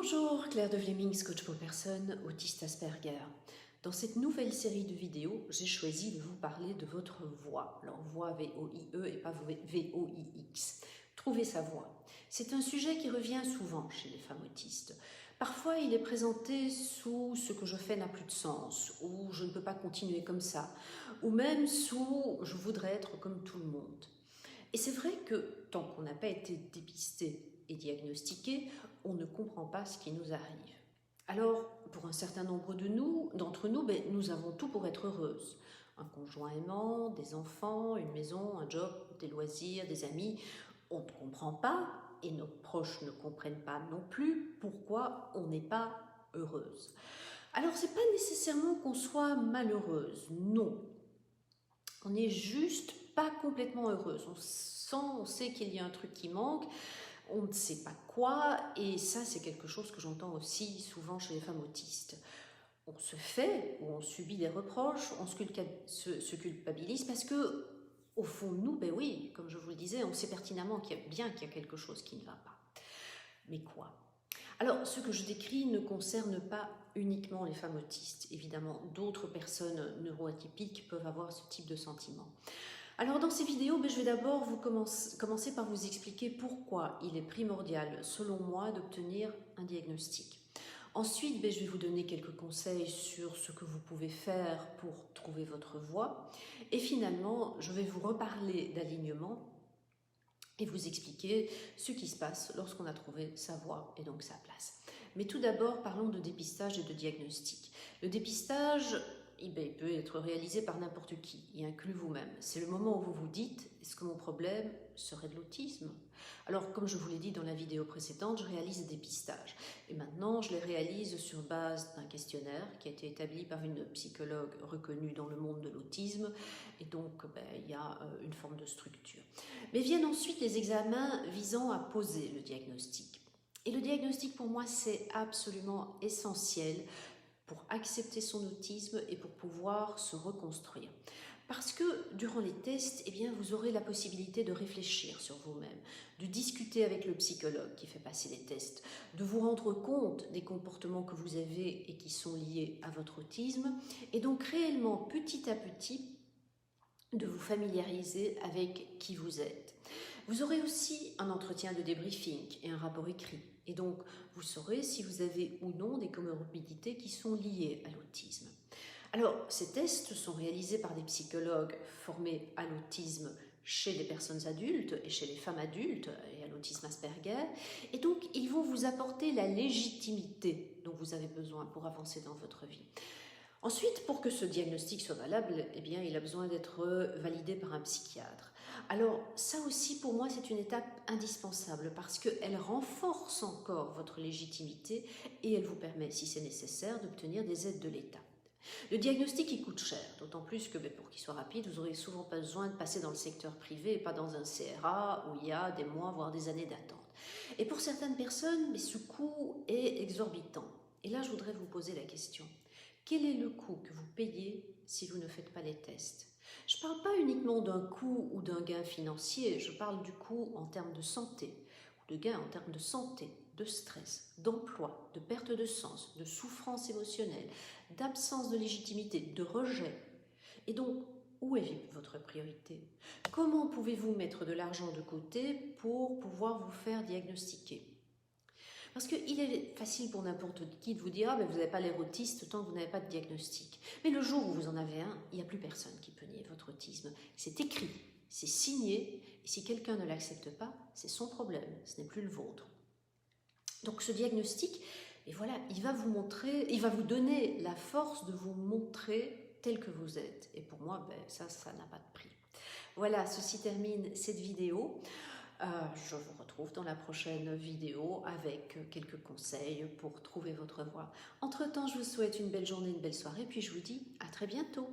Bonjour, Claire de Vlemings, coach pour personnes autiste Asperger. Dans cette nouvelle série de vidéos, j'ai choisi de vous parler de votre voix. Alors voix V-O-I-E et pas V-O-I-X. Trouver sa voix. C'est un sujet qui revient souvent chez les femmes autistes. Parfois, il est présenté sous ce que je fais n'a plus de sens, ou je ne peux pas continuer comme ça, ou même sous je voudrais être comme tout le monde. Et c'est vrai que tant qu'on n'a pas été dépisté et diagnostiqué, on ne comprend pas ce qui nous arrive. Alors, pour un certain nombre d'entre nous, nous avons tout pour être heureuses. Un conjoint aimant, des enfants, une maison, un job, des loisirs, des amis. On ne comprend pas, et nos proches ne comprennent pas non plus, pourquoi on n'est pas heureuse. Alors, c'est pas nécessairement qu'on soit malheureuse, non. On n'est juste pas complètement heureuse. On sait qu'il y a un truc qui manque, on ne sait pas quoi, et ça c'est quelque chose que j'entends aussi souvent chez les femmes autistes. On se fait, ou on subit des reproches, on se culpabilise parce que, au fond de nous, oui, comme je vous le disais, on sait pertinemment qu'il y a quelque chose qui ne va pas. Mais quoi ? Alors, ce que je décris ne concerne pas uniquement les femmes autistes. Évidemment, d'autres personnes neuroatypiques peuvent avoir ce type de sentiment. Alors, dans ces vidéos, je vais d'abord commencer par vous expliquer pourquoi il est primordial, selon moi, d'obtenir un diagnostic. Ensuite, je vais vous donner quelques conseils sur ce que vous pouvez faire pour trouver votre voie. Et finalement, je vais vous reparler d'alignement et vous expliquer ce qui se passe lorsqu'on a trouvé sa voie et donc sa place. Mais tout d'abord, parlons de dépistage et de diagnostic. Le dépistage, il peut être réalisé par n'importe qui, y inclut vous-même. C'est le moment où vous vous dites, est-ce que mon problème serait de l'autisme ? Alors, comme je vous l'ai dit dans la vidéo précédente, je réalise des dépistages. Et maintenant, je les réalise sur base d'un questionnaire qui a été établi par une psychologue reconnue dans le monde de l'autisme. Et donc, il y a une forme de structure. Mais viennent ensuite les examens visant à poser le diagnostic. Et le diagnostic, pour moi, c'est absolument essentiel pour accepter son autisme et pour pouvoir se reconstruire. Parce que durant les tests, vous aurez la possibilité de réfléchir sur vous-même, de discuter avec le psychologue qui fait passer les tests, de vous rendre compte des comportements que vous avez et qui sont liés à votre autisme, et donc réellement, petit à petit, de vous familiariser avec qui vous êtes. Vous aurez aussi un entretien de débriefing et un rapport écrit. Et donc, vous saurez si vous avez ou non des comorbidités qui sont liées à l'autisme. Alors, ces tests sont réalisés par des psychologues formés à l'autisme chez les personnes adultes et chez les femmes adultes et à l'autisme Asperger. Et donc, ils vont vous apporter la légitimité dont vous avez besoin pour avancer dans votre vie. Ensuite, pour que ce diagnostic soit valable, il a besoin d'être validé par un psychiatre. Alors, ça aussi, pour moi, c'est une étape indispensable parce qu'elle renforce encore votre légitimité et elle vous permet, si c'est nécessaire, d'obtenir des aides de l'État. Le diagnostic, il coûte cher, d'autant plus que pour qu'il soit rapide, vous aurez souvent besoin de passer dans le secteur privé et pas dans un CRA où il y a des mois, voire des années d'attente. Et pour certaines personnes, ce coût est exorbitant. Et là, je voudrais vous poser la question. Quel est le coût que vous payez si vous ne faites pas les tests ? Je ne parle pas uniquement d'un coût ou d'un gain financier, je parle du coût en termes de santé, ou de gain en termes de santé, de stress, d'emploi, de perte de sens, de souffrance émotionnelle, d'absence de légitimité, de rejet. Et donc, où est votre priorité ? Comment pouvez-vous mettre de l'argent de côté pour pouvoir vous faire diagnostiquer ? Parce qu'il est facile pour n'importe qui de vous dire « vous n'avez pas l'air autiste tant que vous n'avez pas de diagnostic ». Mais le jour où vous en avez un, il n'y a plus personne qui peut nier votre autisme. C'est écrit, c'est signé, et si quelqu'un ne l'accepte pas, c'est son problème, ce n'est plus le vôtre. Donc ce diagnostic, il va vous donner la force de vous montrer tel que vous êtes. Et pour moi, ça n'a pas de prix. Voilà, ceci termine cette vidéo. Je vous retrouve dans la prochaine vidéo avec quelques conseils pour trouver votre voie. Entre-temps, je vous souhaite une belle journée, une belle soirée, puis je vous dis à très bientôt.